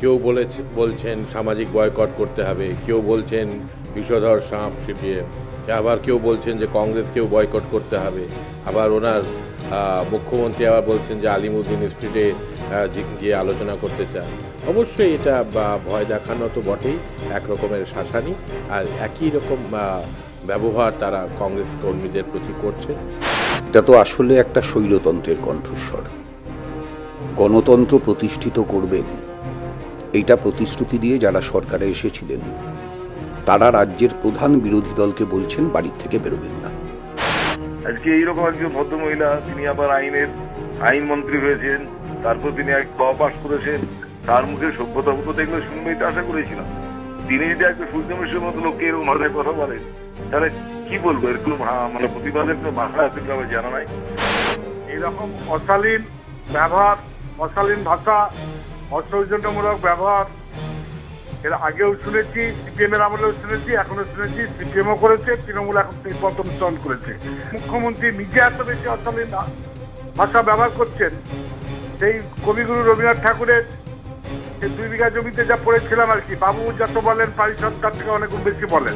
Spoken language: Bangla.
কেউ বলছেন সামাজিক বয়কট করতে হবে, কেউ বলছেন বিষধর সাপ শিপিয়ে, আবার কেউ বলছেন যে কংগ্রেসকেও বয়কট করতে হবে, আবার ওনার মুখ্যমন্ত্রী আবার বলছেন যে আলিমুদ্দিন স্ট্রিটে গিয়ে আলোচনা করতে চান। অবশ্যই এটা ভয় দেখানো তো বটেই, একরকমের শাসানি, আর একই রকম ব্যবহার তারা কংগ্রেস কর্মীদের প্রতি করছেন। এটা তো আসলে একটা স্বৈরতন্ত্রের কণ্ঠস্বর। গণতন্ত্র প্রতিষ্ঠিত করবেন এইটা প্রতিশ্রুতি দিয়ে যারা সরকারে এসেছিলেন তারা রাজ্যের প্রধান বিরোধী দলকে বলছেন বাড়ির থেকে বেরোবেন না। আজকে এইরকম একজন ভদ্রমহিলা, তিনি আবার আইন মন্ত্রী হয়েছেন, তারপর তিনি এক ল পাস করেছেন, তার মুখে সভ্যতা দেখলে শুনবেই তো আশা করেছিলাম। তিনি যদি একটা সূর্যবংশের মতো লোককে এরকম ভাষায় কথা বলেন, তাহলে কি বলবো? এরকম মানে প্রতিবাদের কোনো ভাষা আছে কি আমার জানা নাই। এইরকম অশালীন ব্যবহার, অশালীন ভাষা, অসৌজন্যমূলক ব্যবহার এর আগেও শুনেছি, সিপিএম এর আমলেও শুনেছি, এখনো শুনেছি। সিপিএমও করেছে, তৃণমূল এখন পতন করেছে। মুখ্যমন্ত্রী নিজে এত বেশি অশালীন ভাষা ব্যবহার করছেন, সেই কবিগুরু রবীন্দ্রনাথ ঠাকুরের 2 বিঘা জমিতে যা পড়েছিলাম আর কি, বাবু যত বলেন পারিষদ তার থেকে অনেক বেশি বলেন।